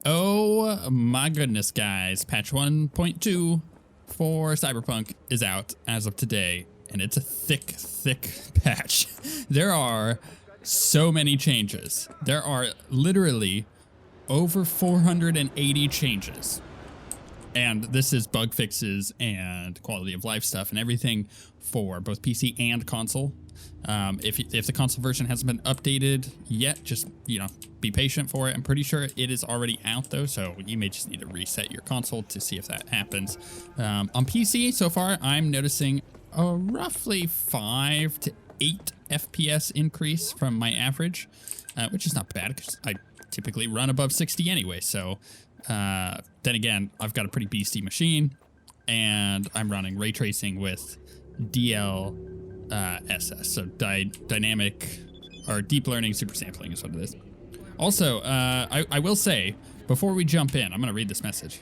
Oh my goodness, guys. Patch 1.2 for Cyberpunk is out as of today, and it's a thick patch. There are so many changes. There are literally over 480 changes. And this is bug fixes and quality of life stuff and everything for both PC and console. If the console version hasn't been updated yet, just, be patient for it. I'm pretty sure it is already out though, so you may just need to reset your console to see if that happens. On PC so far, I'm noticing a roughly 5 to 8 FPS increase from my average, which is not bad because I typically run above 60 anyway. So then again, I've got a pretty beastie machine and I'm running ray tracing with DLSS, so dynamic or deep learning super sampling is what it is. Also, I will say, before we jump in, I'm going to read this message.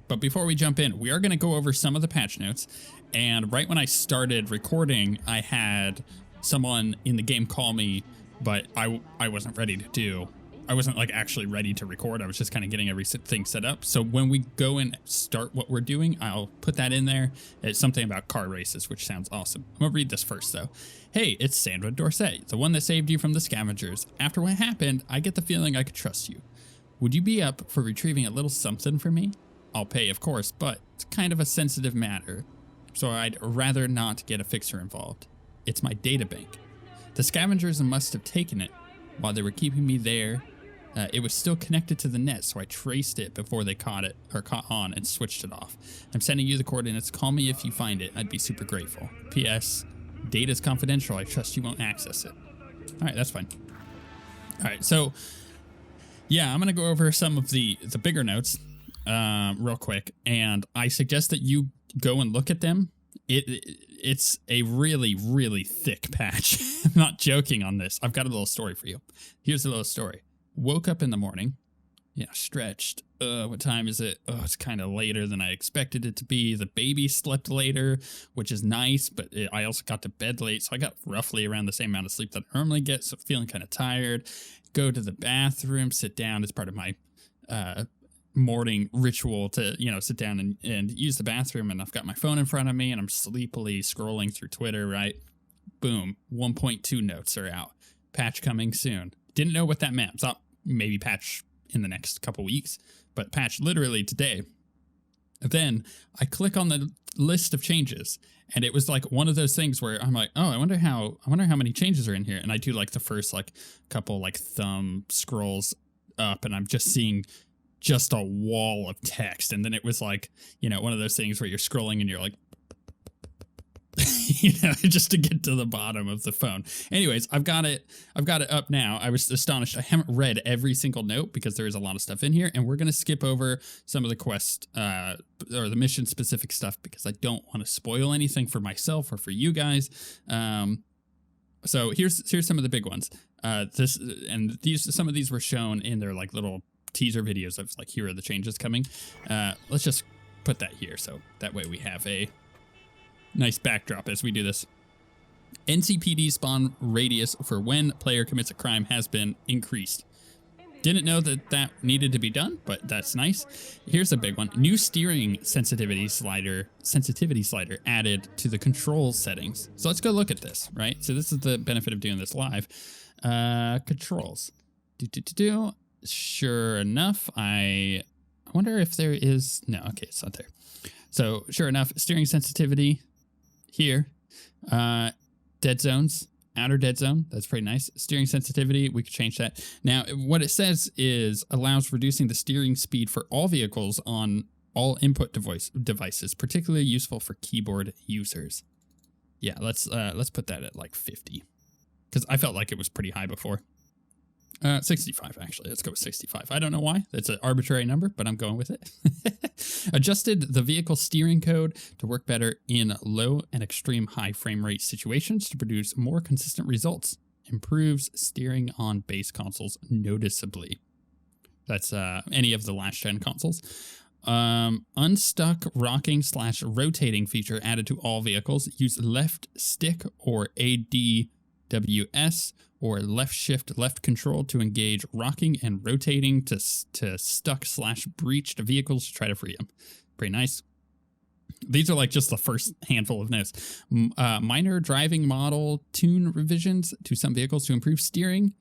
But before we jump in, we are going to go over some of the patch notes. And right when I started recording, I had someone in the game call me, but I wasn't ready to do. I wasn't like actually ready to record. I was just kind of getting everything set up. So when we go and start what we're doing, I'll put that in there. It's something about car races, which sounds awesome. I'm gonna read this first though. Hey, it's Sandra Dorset, the one that saved you from the scavengers. After what happened, I get the feeling I could trust you. Would you be up for retrieving a little something for me? I'll pay, of course, but it's kind of a sensitive matter. So I'd rather not get a fixer involved. It's my data bank. The scavengers must have taken it while they were keeping me there. It was still connected to the net, so I traced it before they caught on and switched it off. I'm sending you the coordinates. Call me if you find it. I'd be super grateful. P.S. Data's confidential. I trust you won't access it. All right, that's fine. All right, so yeah, I'm gonna go over some of the bigger notes real quick, and I suggest that you go and look at them. It's a really thick patch. I'm not joking on this. I've got a little story for you. Here's a little story. Woke up in the morning, stretched. What time is it? Oh, it's kind of later than I expected it to be. The baby slept later, which is nice, but I also got to bed late, so I got roughly around the same amount of sleep that I normally get, so feeling kind of tired. Go to the bathroom, sit down as part of my morning ritual to, sit down and use the bathroom, and I've got my phone in front of me, and I'm sleepily scrolling through Twitter, right? Boom, 1.2 notes are out. Patch coming soon. Didn't know what that meant. Thought maybe patch in the next couple weeks, but patch literally today. Then I click on the list of changes, and it was like one of those things where I'm like, oh, I wonder how many changes are in here. And I do like the first couple thumb scrolls up, and I'm just seeing just a wall of text. And then it was one of those things where you're scrolling and you're like, just to get to the bottom of the phone. Anyways, I've got it up now. I was astonished. I haven't read every single note because there is a lot of stuff in here, and we're going to skip over some of the quest or the mission specific stuff because I don't want to spoil anything for myself or for you guys. So here's some of the big ones. Some of these were shown in their little teaser videos of here are the changes coming. Let's just put that here so that way we have a nice backdrop as we do this. NCPD spawn radius for when player commits a crime has been increased. Didn't know that needed to be done, but that's nice. Here's a big one. New steering sensitivity slider added to the control settings. So let's go look at this, right? So this is the benefit of doing this live. Controls. Sure enough, I wonder if there is... No, okay, it's not there. So sure enough, steering sensitivity here. Dead zones, outer dead zone. That's pretty nice. Steering sensitivity, we could change that. Now, what it says is allows reducing the steering speed for all vehicles on all input devices, particularly useful for keyboard users. Yeah, let's put that at 50 because I felt like it was pretty high before. 65, actually. Let's go with 65. I don't know why. That's an arbitrary number, but I'm going with it. Adjusted the vehicle steering code to work better in low and extreme high frame rate situations to produce more consistent results. Improves steering on base consoles noticeably. That's any of the last gen consoles. Unstuck rocking / rotating feature added to all vehicles. Use left stick or AD WS or left shift left control to engage rocking and rotating to stuck/breached vehicles to try to free them. Pretty nice. These are like just the first handful of notes. Minor driving model tune revisions to some vehicles to improve steering,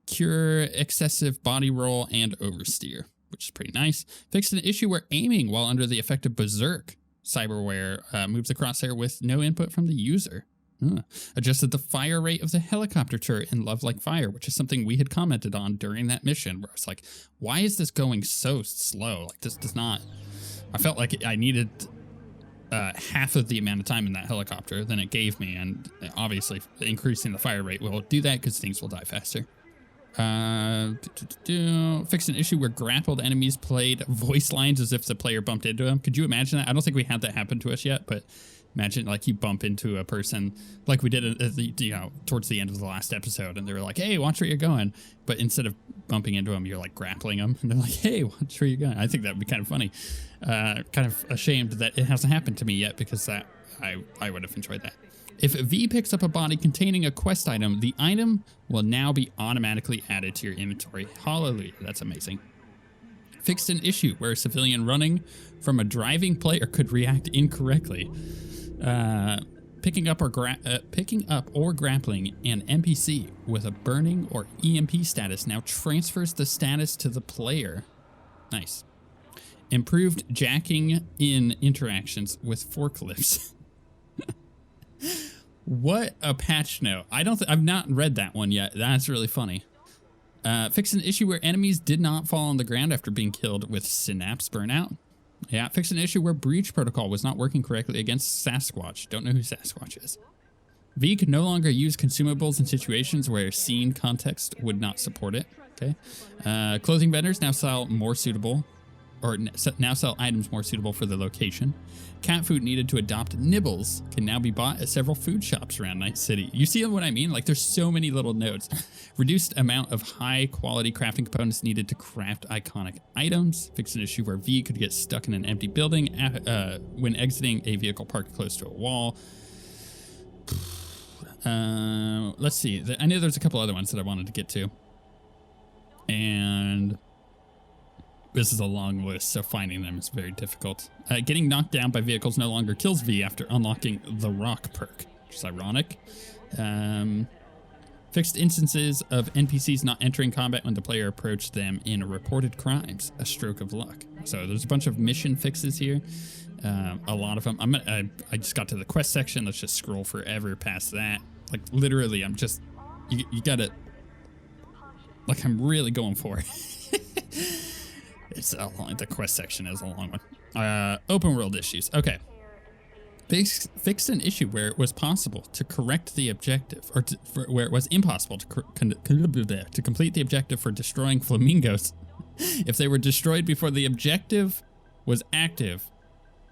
cure excessive body roll and oversteer, which is pretty nice. Fixed an issue where aiming while under the effect of Berserk cyberware moves the crosshair with no input from the user. Adjusted the fire rate of the helicopter turret in Love Like Fire, which is something we had commented on during that mission, where it's like, why is this going so slow? Like, this does not... I felt like I needed half of the amount of time in that helicopter than it gave me, and obviously increasing the fire rate will do that because things will die faster. Fixed an issue where grappled enemies played voice lines as if the player bumped into them. Could you imagine that? I don't think we had that happen to us yet, but imagine like you bump into a person like we did at the, towards the end of the last episode, and they were like, hey, watch where you're going. But instead of bumping into them, you're like grappling them, and they're like, hey, watch where you're going. I think that would be kind of funny. Kind of ashamed that it hasn't happened to me yet, because I would have enjoyed that. If V picks up a body containing a quest item, the item will now be automatically added to your inventory. Hallelujah, that's amazing. Fixed an issue where a civilian running from a driving player could react incorrectly. Picking up or grappling an NPC with a burning or EMP status now transfers the status to the player. Nice. Improved jacking in interactions with forklifts. What a patch note. I've not read that one yet. That's really funny. Fixed an issue where enemies did not fall on the ground after being killed with synapse burnout. Yeah, fixed an issue where breach protocol was not working correctly against Sasquatch. Don't know who Sasquatch is. V could no longer use consumables in situations where scene context would not support it. Okay. Clothing vendors now sell more suitable, or now sell items more suitable for the location. Cat food needed to adopt nibbles can now be bought at several food shops around Night City. You see what I mean? Like, there's so many little notes. Reduced amount of high quality crafting components needed to craft iconic items. Fixed an issue where V could get stuck in an empty building when exiting a vehicle parked close to a wall. Let's see. I know there's a couple other ones that I wanted to get to. And this is a long list, so finding them is very difficult. Getting knocked down by vehicles no longer kills V after unlocking the Rock perk, which is ironic. Fixed instances of NPCs not entering combat when the player approached them in reported crimes, a stroke of luck. So there's a bunch of mission fixes here. A lot of them. I just got to the quest section. Let's just scroll forever past that. Like, literally, I'm just... You gotta... Like, I'm really going for it. It's a long, the quest section is a long one. Open world issues. Okay. Fixed an issue where it was possible to correct the objective, or where it was impossible to complete the objective for destroying flamingos if they were destroyed before the objective was active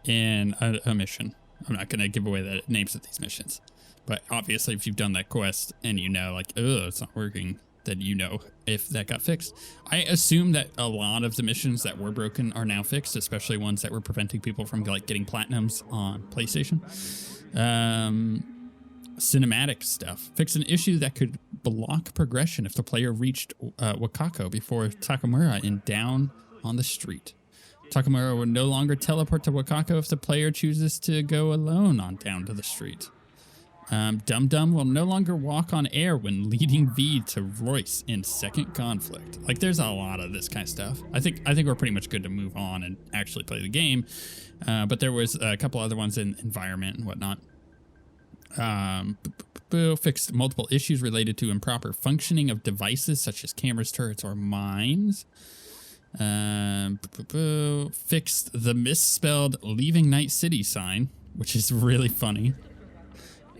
in a mission. I'm not going to give away the names of these missions, but obviously if you've done that quest and you know, like, oh, it's not working, then you know if that got fixed. I assume that a lot of the missions that were broken are now fixed, especially ones that were preventing people from like getting platinums on PlayStation. Cinematic stuff. Fix an issue that could block progression if the player reached Wakako before Takamura in Down on the Street. Takamura would no longer teleport to Wakako if the player chooses to go alone on Down to the Street. Dum Dum will no longer walk on air when leading V to Royce in Second Conflict. Like, there's a lot of this kind of stuff. I think we're pretty much good to move on and actually play the game. But there was a couple other ones in environment and whatnot. Fixed multiple issues related to improper functioning of devices such as cameras, turrets, or mines. Fixed the misspelled Leaving Night City sign, which is really funny.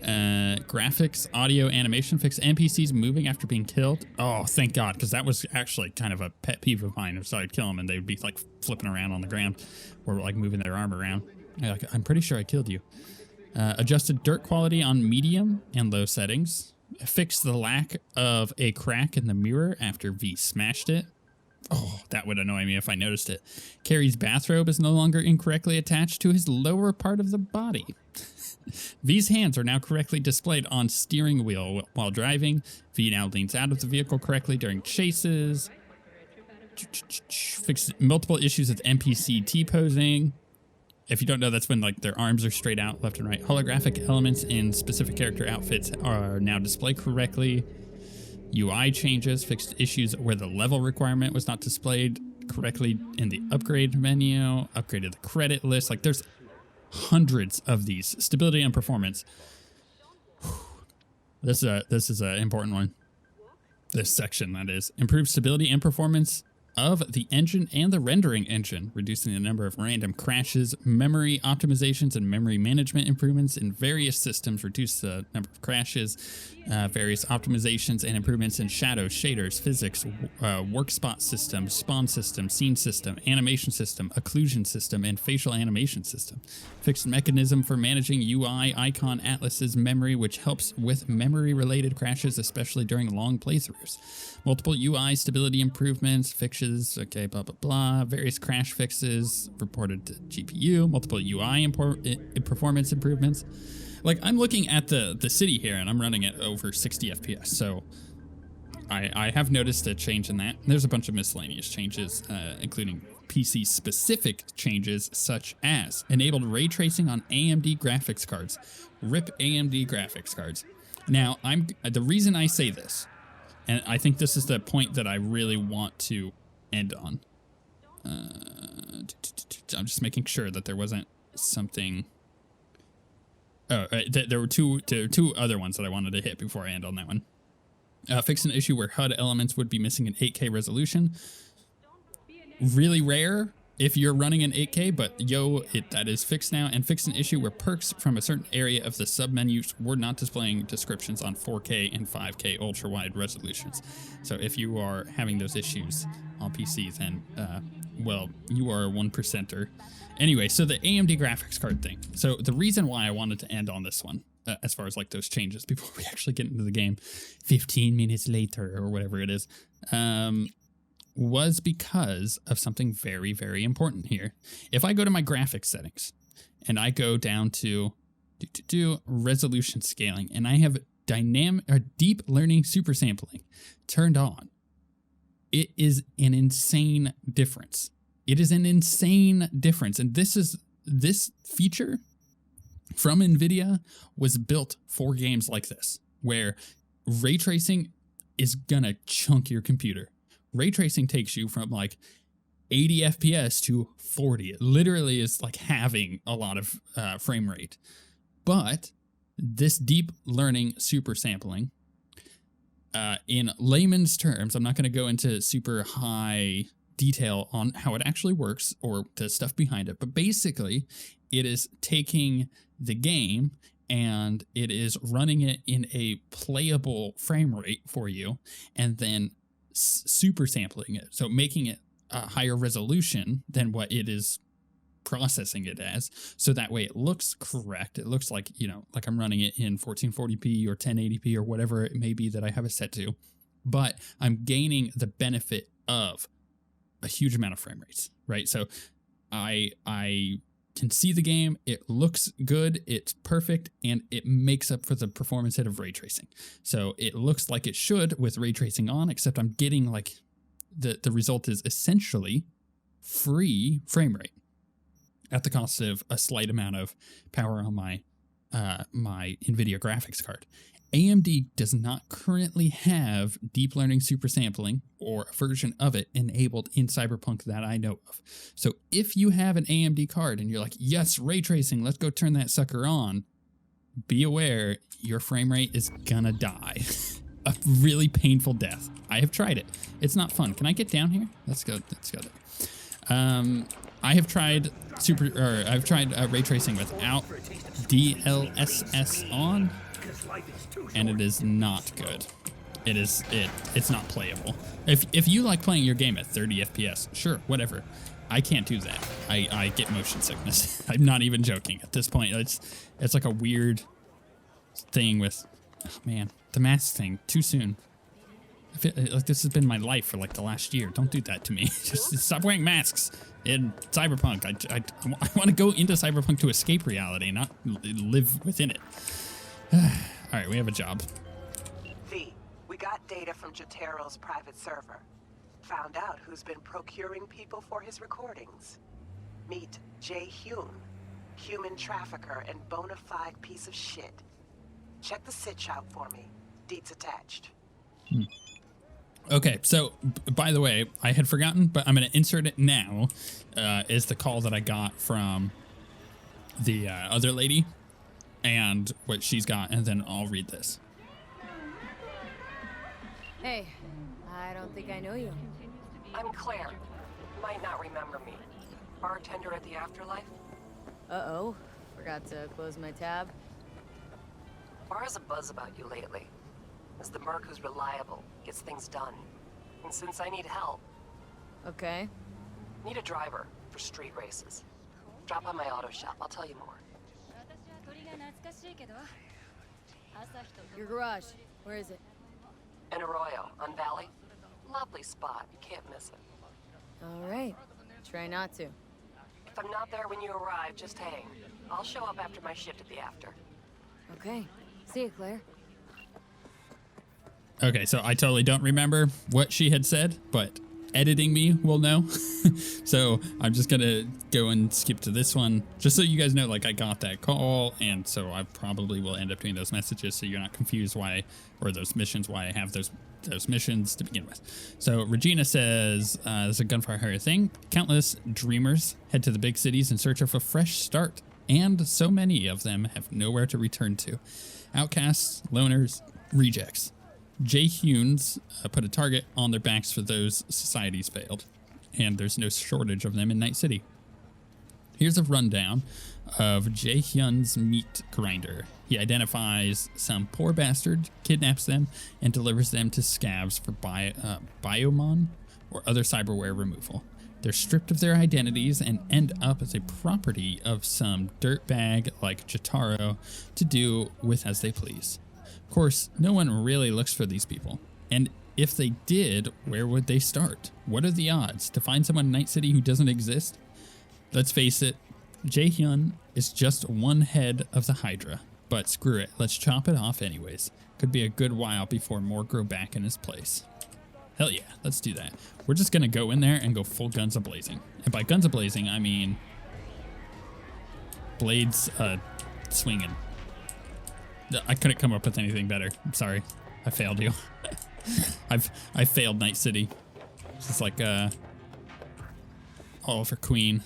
Graphics, audio, animation. Fix NPCs moving after being killed. Oh, thank God, because that was actually kind of a pet peeve of mine. So I'd kill them and they'd be like flipping around on the ground or like moving their arm around. Like, I'm pretty sure I killed you. Adjusted dirt quality on medium and low settings. Fixed the lack of a crack in the mirror after V smashed it. Oh, that would annoy me if I noticed it. Carrie's bathrobe is no longer incorrectly attached to his lower part of the body. V's hands are now correctly displayed on steering wheel while driving. V now leans out of the vehicle correctly during chases. Fixed multiple issues with NPC T-posing. If you don't know, that's when like their arms are straight out left and right. Holographic elements in specific character outfits are now displayed correctly. UI changes, fixed issues where the level requirement was not displayed correctly in the upgrade menu, upgraded the credit list. Like there's hundreds of these. Stability and performance. This is an important one. This section, that is. Improved stability and performance of the engine and the rendering engine, reducing the number of random crashes, memory optimizations, and memory management improvements in various systems, reduce the number of crashes, various optimizations and improvements in shadows, shaders, physics, work spot system, spawn system, scene system, animation system, occlusion system, and facial animation system. Fixed mechanism for managing UI icon atlases memory, which helps with memory-related crashes, especially during long playthroughs. Multiple UI stability improvements, fixes, okay, blah, blah, blah. Various crash fixes reported to GPU. Multiple UI performance improvements. Like, I'm looking at the city here, and I'm running it over 60 FPS, so I have noticed a change in that. There's a bunch of miscellaneous changes, including PC-specific changes, such as enabled ray tracing on AMD graphics cards. RIP AMD graphics cards. Now, the reason I say this, and I think this is the point that I really want to end on. I'm just making sure that there wasn't something. Oh, there were two other ones that I wanted to hit before I end on that one. Fix an issue where HUD elements would be missing an 8K resolution. Really rare if you're running an 8K, but that is fixed now. And fix an issue where perks from a certain area of the submenus were not displaying descriptions on 4K and 5K ultra-wide resolutions. So if you are having those issues on PC, then, well, you are a 1%er. Anyway, so the AMD graphics card thing. So the reason why I wanted to end on this one, as far as like those changes before we actually get into the game, 15 minutes later or whatever it is, was because of something very, very important here. If I go to my graphics settings and I go down to resolution scaling and I have deep learning super sampling turned on, it is an insane difference. It is an insane difference. And this feature from NVIDIA was built for games like this, where ray tracing is gonna chunk your computer. Ray tracing takes you from like 80 FPS to 40. It literally is like having a lot of frame rate. But this deep learning super sampling, in layman's terms, I'm not going to go into super high detail on how it actually works or the stuff behind it, but basically it is taking the game and it is running it in a playable frame rate for you and then super sampling it, so making it a higher resolution than what it is processing it as, so that way it looks correct. It looks like, like I'm running it in 1440p or 1080p or whatever it may be that I have it set to, but I'm gaining the benefit of a huge amount of frame rates, right? So I can see the game, it looks good, it's perfect, and it makes up for the performance hit of ray tracing. So it looks like it should with ray tracing on, except I'm getting like the result is essentially free frame rate at the cost of a slight amount of power on my my NVIDIA graphics card. AMD does not currently have deep learning super sampling or a version of it enabled in Cyberpunk that I know of. So if you have an AMD card and you're like, yes, ray tracing, let's go turn that sucker on, be aware your frame rate is gonna die. A really painful death. I have tried it. It's not fun. Can I get down here? Let's go there. I have tried ray tracing without DLSS on, and it is not good. It's not playable. If you like playing your game at 30 FPS, sure, whatever. I can't do that. I get motion sickness. I'm not even joking at this point. It's like a weird thing with, oh man, the mask thing, too soon. I feel like this has been my life for like the last year. Don't do that to me. Just stop wearing masks in Cyberpunk. I want to go into Cyberpunk to escape reality, not live within it. All right, we have a job. V, we got data from Jotaro's private server. Found out who's been procuring people for his recordings. Meet Jae Hyun, human trafficker and bona fide piece of shit. Check the sitch out for me. Deets attached. Okay, so by the way, I had forgotten, but I'm going to insert it now. Is the call that I got from the other lady and what she's got, and then I'll read this. Hey, I don't think I know you. I'm Claire. Might not remember me. Bartender at the Afterlife? Uh-oh, forgot to close my tab. Bar has a buzz about you lately. As the merc who's reliable, gets things done. And since I need help, Okay. need a driver for street races. Drop by my auto shop, I'll tell you more. Your garage, where is it? In Arroyo, on Valley. Lovely spot, you can't miss it. All right, try not to. If I'm not there when you arrive, just hang. I'll show up after my shift at the after. Okay, see you, Claire. Okay, so I totally don't remember what she had said, but editing me will know. So I'm just gonna go and skip to this one, just so you guys know, like, I got that call, and so I probably will end up doing those messages, so you're not confused why, or those missions, why I have those missions to begin with. So Regina says, there's a gunfire hire thing. Countless dreamers head to the big cities in search of a fresh start, and so many of them have nowhere to return to. Outcasts, loners, rejects. Jae Hyun's put a target on their backs for those societies failed, and there's no shortage of them in Night City. Here's a rundown of Jae Hyun's meat grinder. He identifies some poor bastard, kidnaps them, and delivers them to scabs for biomon or other cyberware removal. They're stripped of their identities and end up as a property of some dirtbag like Jotaro to do with as they please. Of course, no one really looks for these people. And if they did, where would they start? What are the odds to find someone in Night City who doesn't exist? Let's face it, Jae Hyun is just one head of the Hydra. But screw it, let's chop it off anyways. Could be a good while before more grow back in his place. Hell yeah, let's do that. We're just gonna go in there and go full guns a-blazing. And by guns a-blazing, I mean blades swinging. I couldn't come up with anything better. I'm sorry. I failed you. I failed Night City. This is like all for Queen.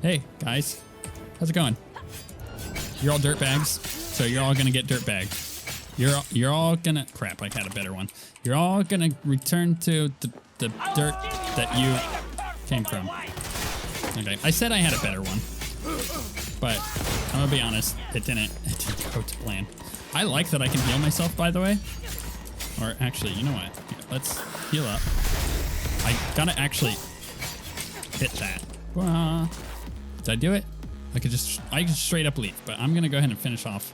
Hey guys, how's it going? You're all dirtbags, so you're all gonna get dirtbagged. You're all gonna crap. I had a better one. You're all gonna return to the dirt that you came from. Okay, I said I had a better one. But I'm gonna be honest, it didn't go to plan. I like that I can heal myself, by the way. Or actually, you know what? Here, let's heal up. I gotta actually hit that. Did I do it? I could just straight up leave, but I'm gonna go ahead and finish off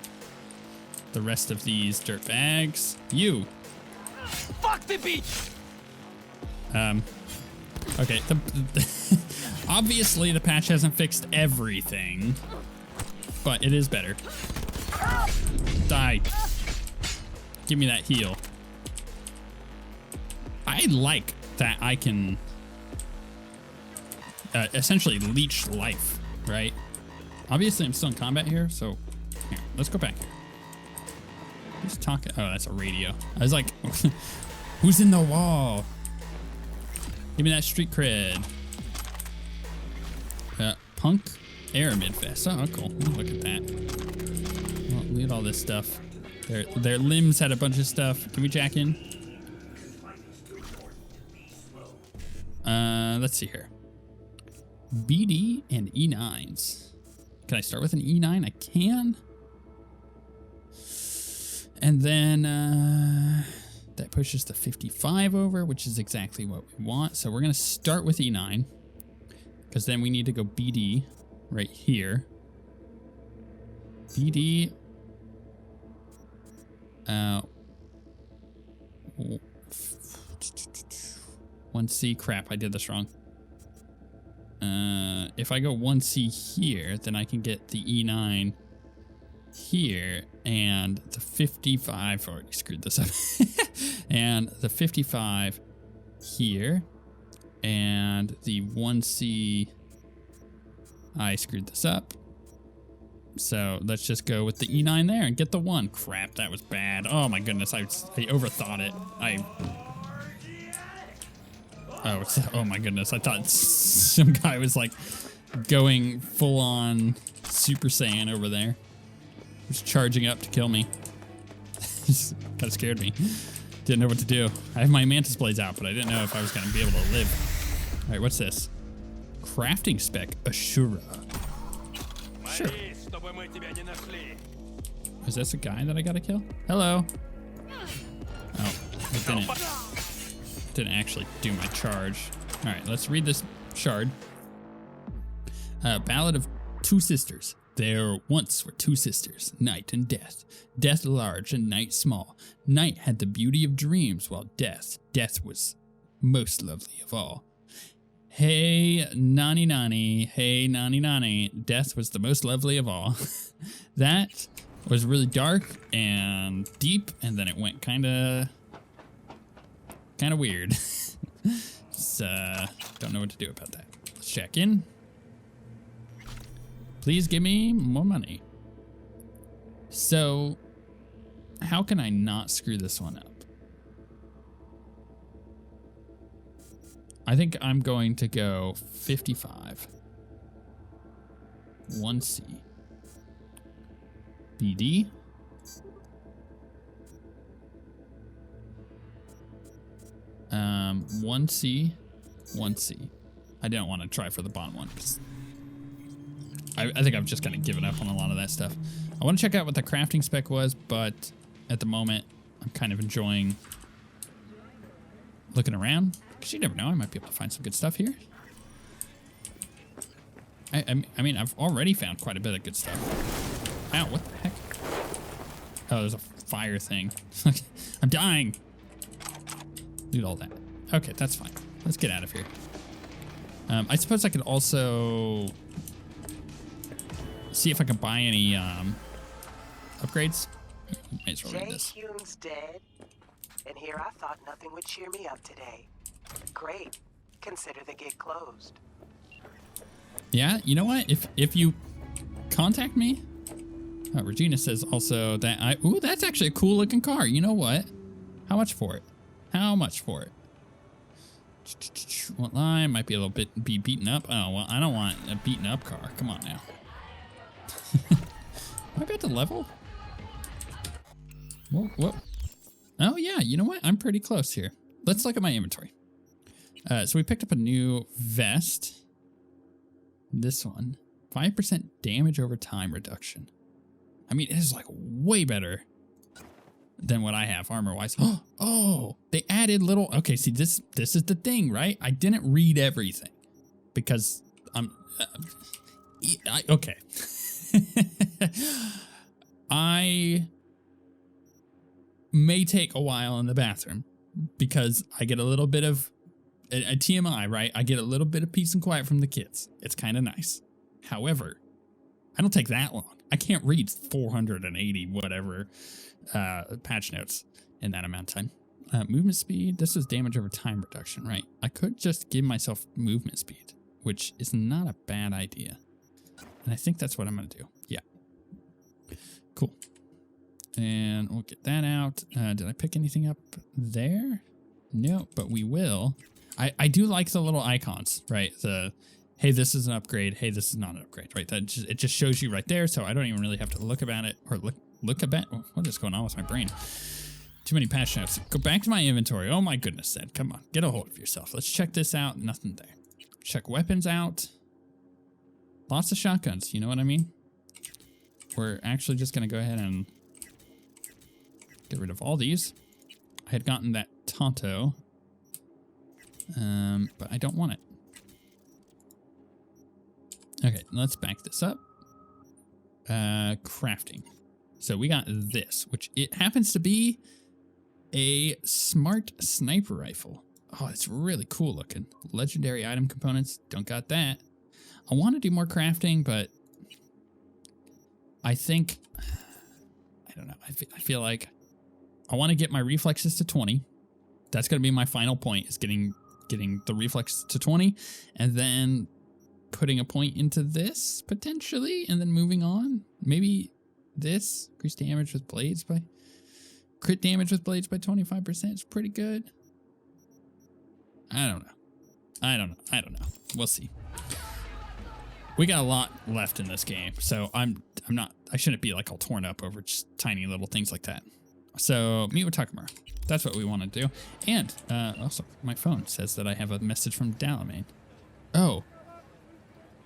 the rest of these dirt bags. You. Fuck the beach. Okay. Obviously, the patch hasn't fixed everything, but it is better. Die. Give me that heal. I like that I can essentially leech life, right? Obviously, I'm still in combat here, so here, let's go back here. Who's talking? Oh, that's a radio. I was like, who's in the wall? Give me that street cred. Punk Air Midfest. Oh, cool. Look at that. Oh, look at all this stuff. Their limbs had a bunch of stuff. Can we jack in? Let's see here. BD and E9s. Can I start with an E9? I can. And then that pushes the 55 over, which is exactly what we want. So we're going to start with E9. Because then we need to go BD right here. BD. 1C. Crap, I did this wrong. If I go 1C here, then I can get the E9 here and the 55. I already screwed this up. And the 55 here and the 1C. I screwed this up. So let's just go with the E9 there and get the 1. Crap, that was bad. Oh my goodness, I overthought it. Oh my goodness, I thought some guy was like going full on Super Saiyan over there. He was charging up to kill me. Kind of scared me. Didn't know what to do. I have my mantis blades out, but I didn't know if I was going to be able to live. All right, what's this? Crafting spec Ashura. Sure. Is this a guy that I gotta kill? Hello. Oh, it didn't actually do my charge. All right, let's read this shard. Ballad of Two Sisters. There once were two sisters, Night and Death. Death large and Night small. Night had the beauty of dreams, while Death was most lovely of all. Hey, nani nani, hey, nani nani. Death was the most lovely of all. That was really dark and deep, and then it went kind of weird. So, don't know what to do about that. Let's check in. Please give me more money. So, how can I not screw this one up? I think I'm going to go 55. 1C. BD. 1C. 1C. I didn't want to try for the bottom one because I think I've just kind of given up on a lot of that stuff. I want to check out what the crafting spec was, but at the moment, I'm kind of enjoying looking around. Because you never know, I might be able to find some good stuff here. I mean, I've already found quite a bit of good stuff. Ow, what the heck? Oh, there's a fire thing. I'm dying. Loot all that. Okay, that's fine. Let's get out of here. I suppose I could also see if I can buy any upgrades. May as well read this. Jay Hume's dead, and here I thought nothing would cheer me up today. Great. Consider the gig closed. Yeah, you know what? If you contact me, Regina says also that ooh, that's actually a cool looking car. You know what? How much for it? How much for it? What line? Might be a little bit beaten up. Oh well, I don't want a beaten up car. Come on now. Am I about to level? Whoa. Oh yeah, you know what? I'm pretty close here. Let's look at my inventory. So we picked up a new vest. This one. 5% damage over time reduction. I mean, it is like way better than what I have armor-wise. Oh, they added little... Okay, see, this is the thing, right? I didn't read everything because I'm... okay. I may take a while in the bathroom because I get a little bit of a TMI, right? I get a little bit of peace and quiet from the kids. It's kind of nice. However, I don't take that long. I can't read 480 whatever patch notes in that amount of time. Movement speed. This is damage over time reduction, right? I could just give myself movement speed, which is not a bad idea. And I think that's what I'm going to do. Yeah. Cool. And we'll get that out. Did I pick anything up there? No, but we will. I do like the little icons, right? The, hey, this is an upgrade. Hey, this is not an upgrade, right? It just shows you right there, so I don't even really have to look about it or look about. What is going on with my brain? Too many patch notes. Go back to my inventory. Oh my goodness, Ed. Come on, get a hold of yourself. Let's check this out. Nothing there. Check weapons out. Lots of shotguns. You know what I mean? We're actually just gonna go ahead and get rid of all these. I had gotten that Tonto, but I don't want it. Okay, let's back this up. Crafting. So we got this, which it happens to be A smart sniper rifle. Oh, it's really cool looking. Legendary item components. Don't got that. I want to do more crafting, but I think, I don't know. I feel like I want to get my reflexes to 20. That's going to be my final point, is getting the reflex to 20, and then putting a point into this potentially, and then moving on. Maybe this increase damage with blades by crit damage with blades by 25% is pretty good. I don't know. We'll see. We got a lot left in this game, so I shouldn't be like all torn up over just tiny little things like that. So meet with Takamura. That's what we want to do. And also, my phone says that I have a message from Delamain. Oh,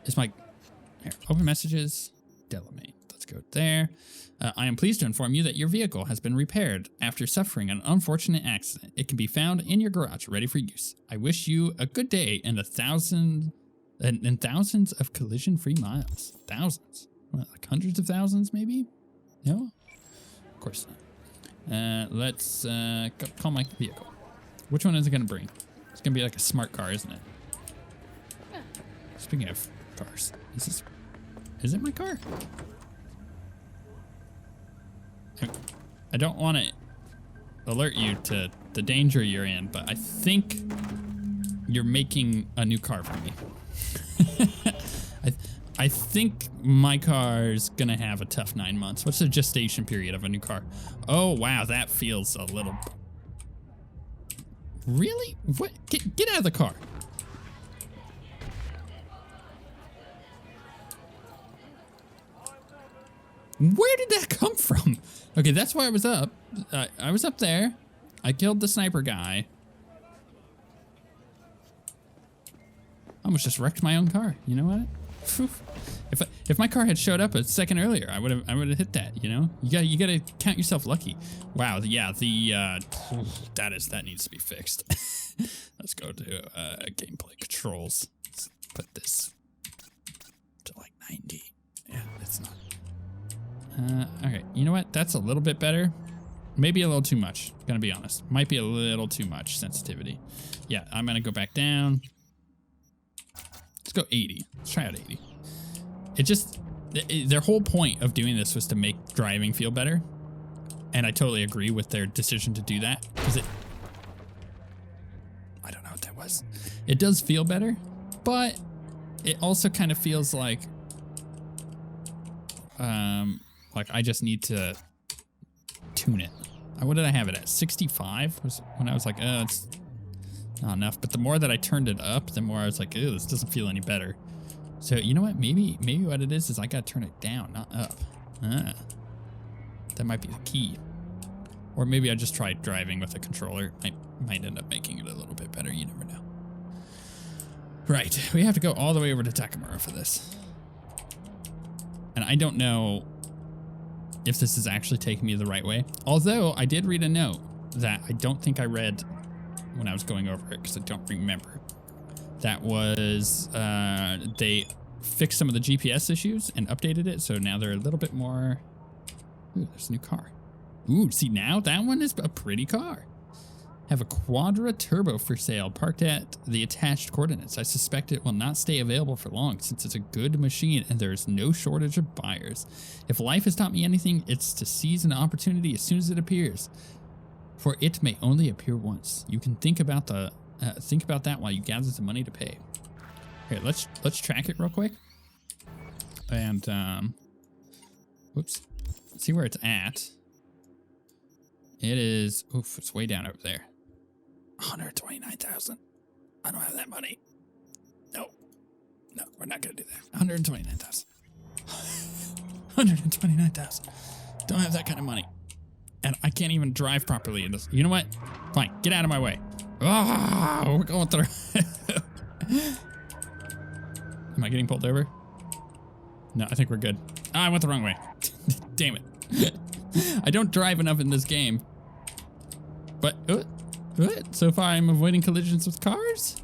is my here, open messages? Delamain. Let's go there. I am pleased to inform you that your vehicle has been repaired after suffering an unfortunate accident. It can be found in your garage, ready for use. I wish you a good day and thousands of collision-free miles. Thousands. What, like hundreds of thousands, maybe? No? Of course not. Let's call my vehicle. Which one is it going to bring? It's going to be like a smart car, isn't it? Speaking of cars, is it my car? I don't want to alert you to the danger you're in, but I think you're making a new car for me. I think my car's gonna have a tough 9 months. What's the gestation period of a new car? Oh wow, that feels a little. Really? What? Get out of the car. Where did that come from? Okay, that's why I was up. I was up there. I killed the sniper guy. I almost just wrecked my own car. You know what? Whew. If my car had showed up a second earlier, I would have hit that. You know, you gotta count yourself lucky. Wow. Yeah. That needs to be fixed. Let's go to gameplay controls. Let's put this to like 90. Yeah, it's not. Okay, you know what? That's a little bit better. Maybe a little too much. Gonna be honest. Might be a little too much sensitivity. Yeah, I'm gonna go back down. Let's go 80. Let's try out 80. It just, their whole point of doing this was to make driving feel better. And I totally agree with their decision to do that. Because I don't know what that was. It does feel better, but it also kind of feels like I just need to tune it. What did I have it at? 65 was when I was like, oh, it's not enough. But the more that I turned it up, the more I was like, oh, this doesn't feel any better. So you know what? Maybe what it is I gotta turn it down, not up. That might be the key. Or maybe I just tried driving with a controller. Might end up making it a little bit better. You never know. Right, we have to go all the way over to Takamura for this. And I don't know if this is actually taking me the right way. Although I did read a note that I don't think I read when I was going over it because I don't remember. That was, they fixed some of the GPS issues and updated it. So now they're a little bit more, ooh, there's a new car. Ooh, see now that one is a pretty car. Have a Quadra Turbo for sale, parked at the attached coordinates. I suspect it will not stay available for long since it's a good machine and there's no shortage of buyers. If life has taught me anything, it's to seize an opportunity as soon as it appears. For it may only appear once. You can think about that while you gather the money to pay. Here, let's track it real quick. And whoops. Let's see where it's at. It is, oof, it's way down over there. 129,000. I don't have that money. No, we're not gonna do that. 129,000. 129,000. Don't have that kind of money. And I can't even drive properly in this. You know what? Fine, get out of my way. Oh, we're going through. Am I getting pulled over? No, I think we're good. I went the wrong way. Damn it. I don't drive enough in this game. But, so far I'm avoiding collisions with cars.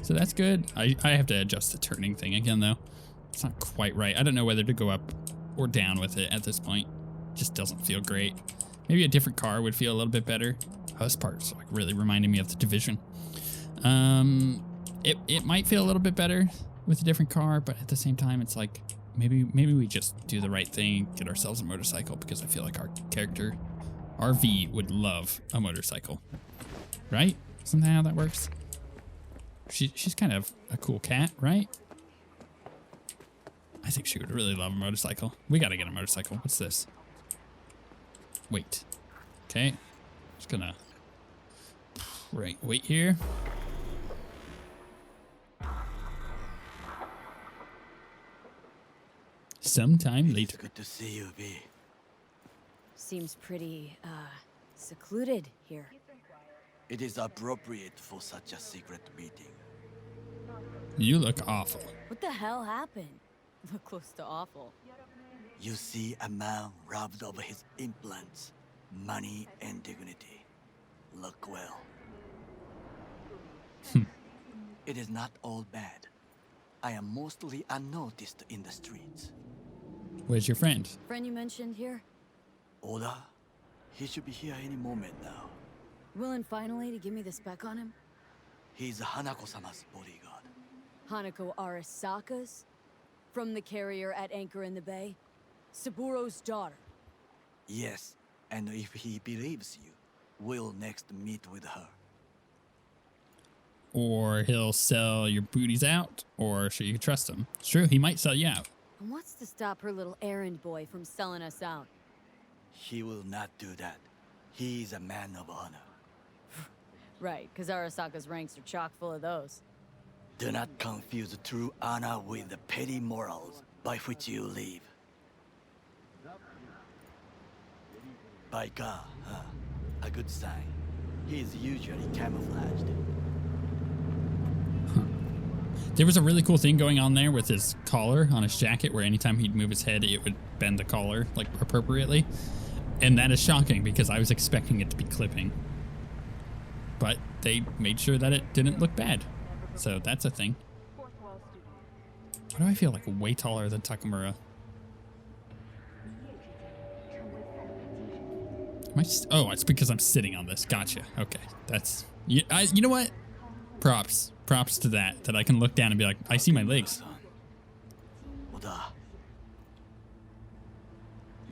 So that's good. I have to adjust the turning thing again, though. It's not quite right. I don't know whether to go up or down with it at this point. Just doesn't feel great. Maybe a different car would feel a little bit better. Oh, this part's like really reminding me of the Division. It might feel a little bit better with a different car, but at the same time, it's like maybe we just do the right thing, get ourselves a motorcycle, because I feel like our character, RV, would love a motorcycle, right? Isn't that how that works? She's kind of a cool cat, right? I think she would really love a motorcycle. We gotta get a motorcycle. What's this? Wait. Okay. Just gonna wait here. Sometime later. Good to see you, V. Seems pretty, secluded here. It is appropriate for such a secret meeting. You look awful. What the hell happened? Look close to awful. You see a man robbed of his implants, money and dignity. Look well. It is not all bad. I am mostly unnoticed in the streets. Where's your friend? Friend you mentioned here? Oda? He should be here any moment now. Willing finally to give me the spec on him? He's Hanako-sama's bodyguard. Hanako Arasaka's? From the carrier at anchor in the bay? Saburo's daughter? Yes, and if he believes you, we'll next meet with her. Or he'll sell your booties out, or should you trust him? It's true, he might sell you out. And what's to stop her little errand boy from selling us out? He will not do that. He is a man of honor. Right, because Arasaka's ranks are chock full of those. Do not confuse true honor with the petty morals by which you live. By God, huh? A good sign. He is usually camouflaged. There was a really cool thing going on there with his collar on his jacket, where anytime he'd move his head, it would bend the collar, like, appropriately. And that is shocking, because I was expecting it to be clipping. But they made sure that it didn't look bad. So that's a thing. Why do I feel like way taller than Takamura? Oh, it's because I'm sitting on this. Gotcha. Okay. That's... you know what? Props to that I can look down and be like, I see my legs. Oda.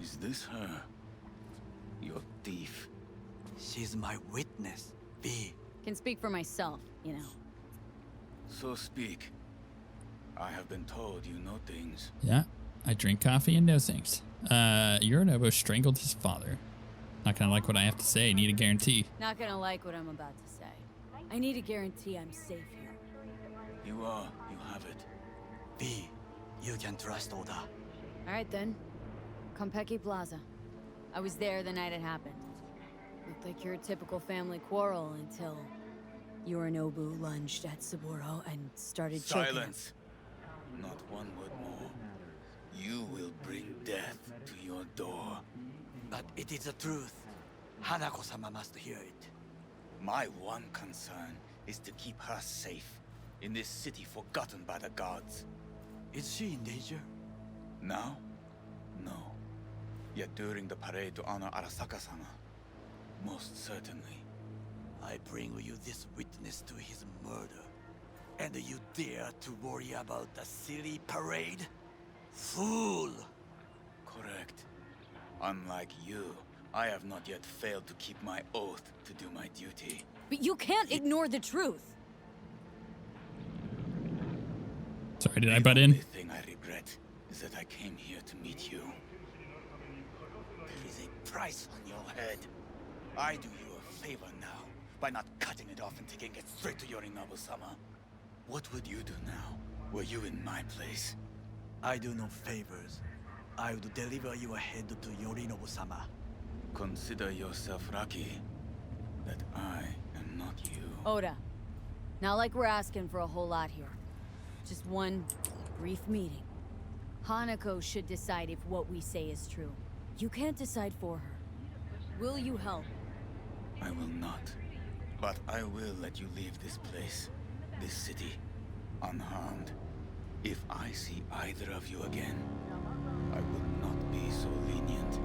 Is this her? Your thief. She's my witness, V. Can speak for myself, you know. So speak. I have been told you know things. Yeah, I drink coffee and know things. Yorinobu strangled his father. Not gonna like what I have to say. Need a guarantee. Not gonna like what I'm about to say. I need a guarantee I'm safe here. You are. You have it. V, you can trust Oda. All right then. Konpeki Plaza. I was there the night it happened. Looked like your typical family quarrel until Yorinobu lunged at Saburo and started choking him. Silence. Not one word more. You will bring death to your door. But it is the truth. Hanako-sama must hear it. My one concern is to keep her safe in this city forgotten by the gods. Is she in danger? Now? No. Yet during the parade to honor Arasaka-sama, most certainly. I bring you this witness to his murder. And you dare to worry about the silly parade? Fool! Correct. Unlike you, I have not yet failed to keep my oath to do my duty. But you can't ignore the truth. Sorry, did I butt in? The only thing I regret is that I came here to meet you. There is a price on your head. I do you a favor now by not cutting it off and taking it straight to Yorinobu-sama. What would you do now, were you in my place? I do no favors. I would deliver your head to Yorinobu-sama. Consider yourself lucky that I am not you. Oda, not like we're asking for a whole lot here. Just one brief meeting. Hanako should decide if what we say is true. You can't decide for her. Will you help? I will not. But I will let you leave this place, this city, unharmed. If I see either of you again, I will not be so lenient.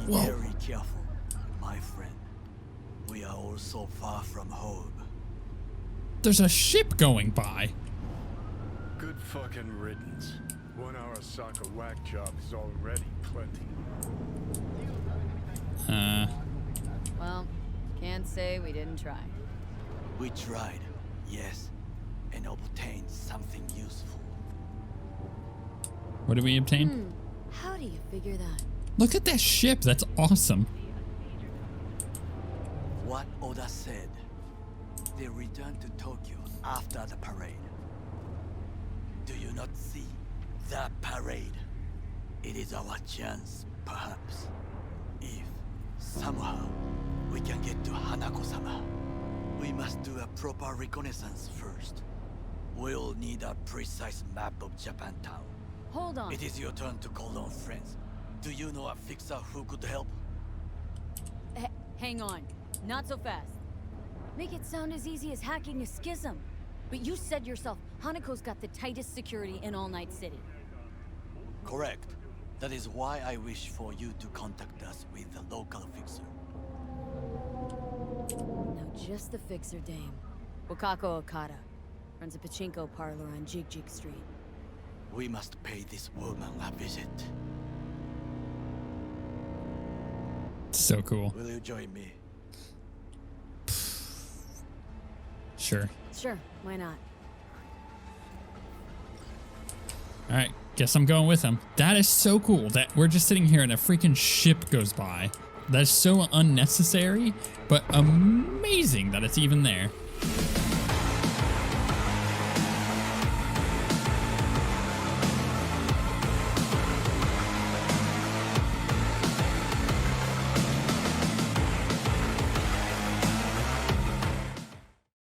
Be very careful. friend. We are all so far from home. There's a ship going by. Good fucking riddance. 1 hour soccer whack job is already plenty. Well, can't say we didn't try. We tried, yes, and obtained something useful. What did we obtain? How do you figure that? Look at that ship. That's awesome. What Oda said. They returned to Tokyo after the parade. Do you not see the parade? It is our chance, perhaps. If, somehow, we can get to Hanako-sama. We must do a proper reconnaissance first. We'll need a precise map of Japantown. Hold on. It is your turn to call on friends. Do you know a fixer who could help? Hang on. Not so fast. Make it sound as easy as hacking a schism. But you said yourself, Hanako's got the tightest security in All Night City. Correct. That is why I wish for you to contact us with the local fixer. Now just the fixer dame. Wakako Okada. Runs a pachinko parlor on Jig Street. We must pay this woman a visit. So cool. Will you join me? Sure. Sure, why not? All right. Guess I'm going with him. That is so cool that we're just sitting here and a freaking ship goes by. That's so unnecessary, but amazing that it's even there.